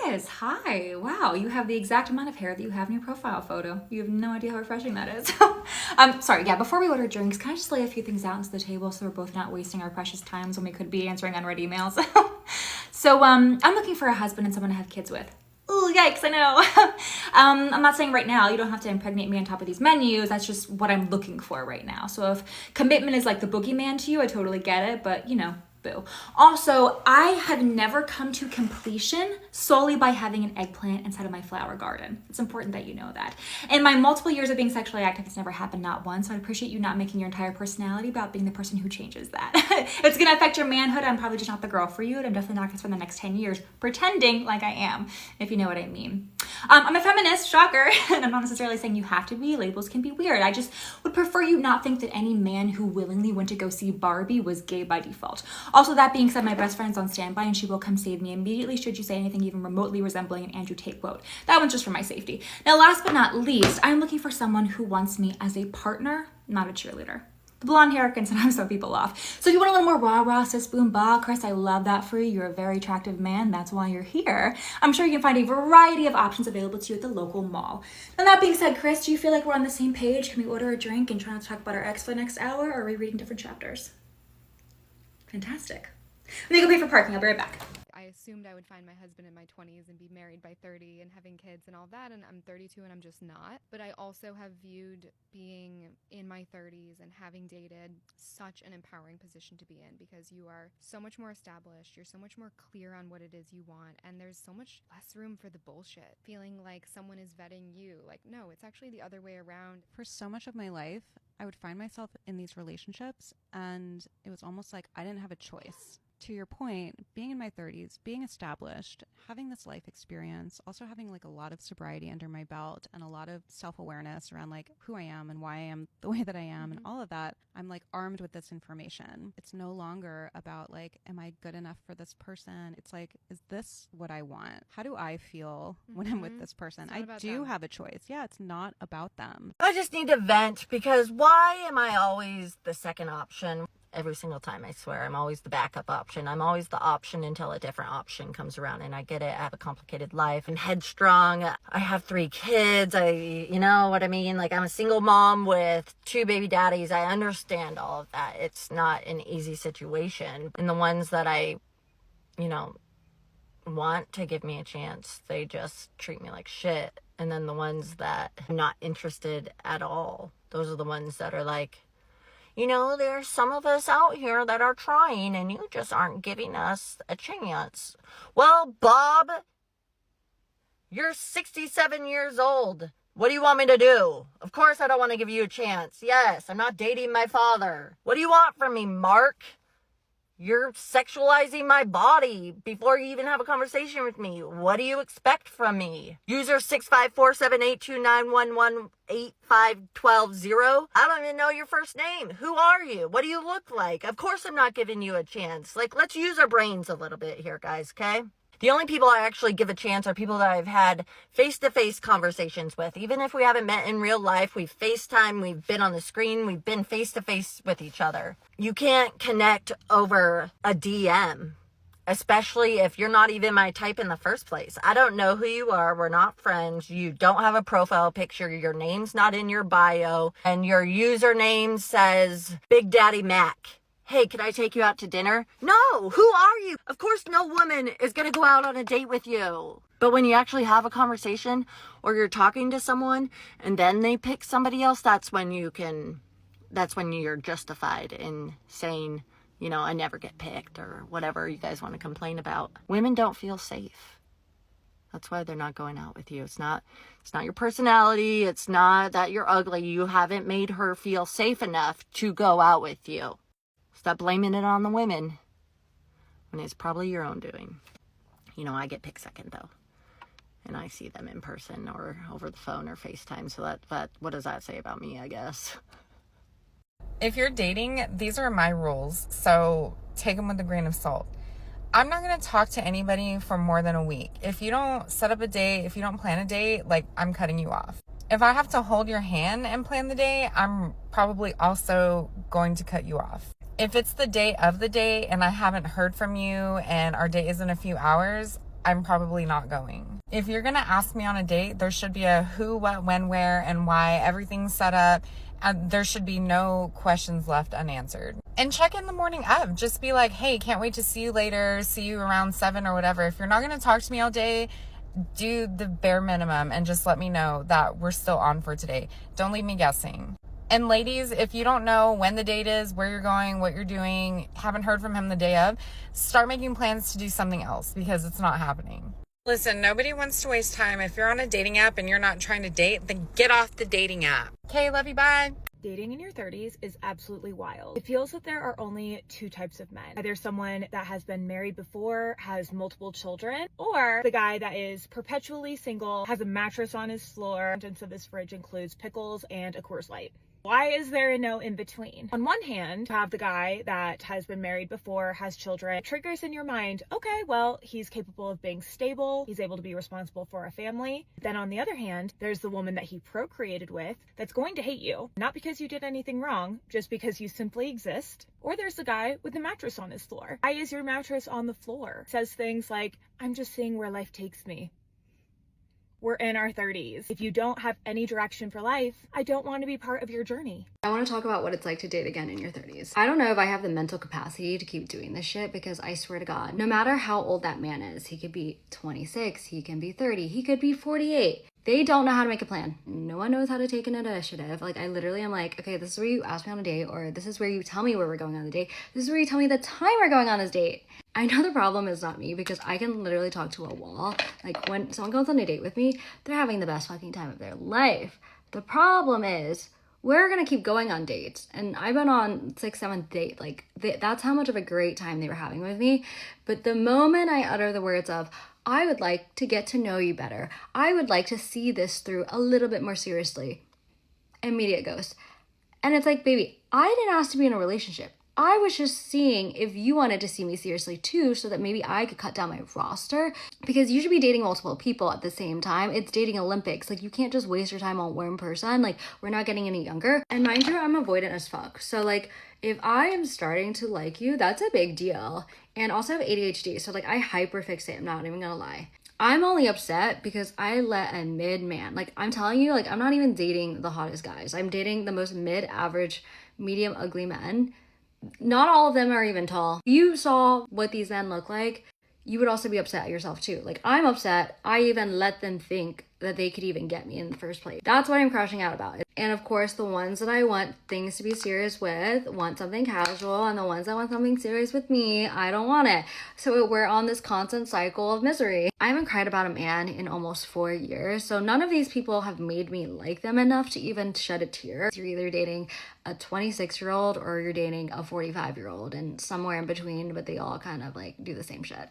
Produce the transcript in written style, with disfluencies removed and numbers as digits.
is. Hi. Wow, you have the exact amount of hair that you have in your profile photo. You have no idea how refreshing that is. Sorry, yeah, before we order drinks, can I just lay a few things out onto the table so we're both not wasting our precious times when we could be answering unread emails? I'm looking for a husband and someone to have kids with. Ooh, yikes, I know. I'm not saying right now, you don't have to impregnate me on top of these menus. That's just what I'm looking for right now. So if commitment is like the boogeyman to you, I totally get it, but boo. Also, I have never come to completion solely by having an eggplant inside of my flower garden. It's important that you know that. In my multiple years of being sexually active, it's never happened not once, so I appreciate you not making your entire personality about being the person who changes that. It's gonna affect your manhood. I'm probably just not the girl for you, and I'm definitely not gonna spend the next 10 years pretending like I am, if you know what I mean. I'm a feminist, shocker, and I'm not necessarily saying you have to be. Labels can be weird. I just would prefer you not think that any man who willingly went to go see Barbie was gay by default. Also, that being said, my best friend's on standby and she will come save me immediately should you say anything even remotely resembling an Andrew Tate quote. That one's just for my safety. Now, last but not least, I'm looking for someone who wants me as a partner, not a cheerleader. The blonde hair can sometimes throw people off. So if you want a little more rah-rah, sis, boom, bah, Chris, I love that for you. You're a very attractive man. That's why you're here. I'm sure you can find a variety of options available to you at the local mall. Now, that being said, Chris, do you feel like we're on the same page? Can we order a drink and try not to talk about our ex for the next hour, or are we reading different chapters? Fantastic. Let me go pay for parking. I'll be right back. I assumed I would find my husband in my 20s and be married by 30 and having kids and all that, and I'm 32 and I'm just not. But I also have viewed being in my 30s and having dated such an empowering position to be in, because you are so much more established, you're so much more clear on what it is you want, and there's so much less room for the bullshit. Feeling like someone is vetting you. Like, no, it's actually the other way around. For so much of my life, I would find myself in these relationships, and it was almost like I didn't have a choice. To your point, being in my 30s, being established, having this life experience, also having like a lot of sobriety under my belt and a lot of self-awareness around like who I am and why I am the way that I am and all of that, I'm like armed with this information. It's no longer about like, am I good enough for this person? It's like, is this what I want? How do I feel when I'm with this person? I do have a choice. Yeah, it's not about them. I just need to vent, because why am I always the second option? Every single time, I swear, I'm always the backup option. I'm always the option until a different option comes around. And I get it. I have a complicated life and headstrong. I have 3 kids. You know what I mean? Like, I'm a single mom with 2 baby daddies. I understand all of that. It's not an easy situation. And the ones that I, want to give me a chance, they just treat me like shit. And then the ones that I'm not interested at all, those are the ones that are like, there's some of us out here that are trying and you just aren't giving us a chance. Well, Bob, you're 67 years old. What do you want me to do? Of course I don't want to give you a chance. Yes, I'm not dating my father. What do you want from me, Mark? You're sexualizing my body before you even have a conversation with me. What do you expect from me? User 6547829118512. I don't even know your first name. Who are you? What do you look like? Of course I'm not giving you a chance. Like, let's use our brains a little bit here, guys, okay? The only people I actually give a chance are people that I've had face-to-face conversations with. Even if we haven't met in real life, we've FaceTime, we've been on the screen, we've been face-to-face with each other. You can't connect over a DM, especially if you're not even my type in the first place. I don't know who you are. We're not friends. You don't have a profile picture. Your name's not in your bio. And your username says Big Daddy Mac. Hey, can I take you out to dinner? No, who are you? Of course no woman is going to go out on a date with you. But when you actually have a conversation or you're talking to someone and then they pick somebody else, that's when you're justified in saying, I never get picked or whatever you guys want to complain about. Women don't feel safe. That's why they're not going out with you. It's not your personality. It's not that you're ugly. You haven't made her feel safe enough to go out with you. Stop blaming it on the women when it's probably your own doing. I get picked second though. And I see them in person or over the phone or FaceTime. So that what does that say about me, I guess? If you're dating, these are my rules. So take them with a grain of salt. I'm not going to talk to anybody for more than a week. If you don't set up a date, if you don't plan a date, I'm cutting you off. If I have to hold your hand and plan the day, I'm probably also going to cut you off. If it's the day of the day and I haven't heard from you and our date is in a few hours, I'm probably not going. If you're gonna ask me on a date, there should be a who, what, when, where, and why. Everything's set up. And there should be no questions left unanswered. And check in the morning of. Just be like, hey, can't wait to see you later. See you around 7 or whatever. If you're not gonna talk to me all day, do the bare minimum and just let me know that we're still on for today. Don't leave me guessing. And ladies, if you don't know when the date is, where you're going, what you're doing, haven't heard from him the day of, start making plans to do something else because it's not happening. Listen, nobody wants to waste time. If you're on a dating app and you're not trying to date, then get off the dating app. Okay, love you, bye. Dating in your 30s is absolutely wild. It feels that there are only two types of men. Either someone that has been married before, has multiple children, or the guy that is perpetually single, has a mattress on his floor, and contents of his fridge includes pickles and a Coors Light. Why is there a no in between? On one hand, you have the guy that has been married before, has children, triggers in your mind, okay, well, he's capable of being stable, he's able to be responsible for a family. Then on the other hand, there's the woman that he procreated with that's going to hate you, not because you did anything wrong, just because you simply exist. Or there's the guy with the mattress on his floor. Why is your mattress on the floor? Says things like, I'm just seeing where life takes me. We're in our 30s. If you don't have any direction for life, I don't want to be part of your journey. I want to talk about what it's like to date again in your 30s. I don't know if I have the mental capacity to keep doing this shit because I swear to God, no matter how old that man is, he could be 26, he can be 30, he could be 48. They don't know how to make a plan. No one knows how to take an initiative. Like, I literally am like, okay, this is where you ask me on a date, or this is where you tell me where we're going on the date. This is where you tell me the time we're going on this date. I know the problem is not me because I can literally talk to a wall. Like, when someone goes on a date with me, they're having the best fucking time of their life. The problem is, we're gonna keep going on dates. And I've been on 6th, 7th date. Like, that's how much of a great time they were having with me. But the moment I utter the words of, I would like to get to know you better, I would like to see this through a little bit more seriously, immediate ghost. And it's like, baby, I didn't ask to be in a relationship. I was just seeing if you wanted to see me seriously too, so that maybe I could cut down my roster, because you should be dating multiple people at the same time. It's dating Olympics. Like, you can't just waste your time on one person. Like, we're not getting any younger. And mind you, I'm avoidant as fuck. So like, if I am starting to like you, that's a big deal. And also I have ADHD. So like, I hyperfixate. I'm not even gonna lie. I'm only upset because I let a mid man, like, I'm telling you, like, I'm not even dating the hottest guys. I'm dating the most mid-average, medium ugly men. Not all of them are even tall. If you saw what these men look like, you would also be upset at yourself too. Like, I'm upset I even let them think that they could even get me in the first place. That's what I'm crashing out about. And of course, the ones that I want things to be serious with want something casual, and the ones that want something serious with me, I don't want it. So we're on this constant cycle of misery. I haven't cried about a man in almost 4 years, so none of these people have made me like them enough to even shed a tear. You're either dating a 26-year-old or you're dating a 45-year-old, and somewhere in between, but they all kind of like do the same shit.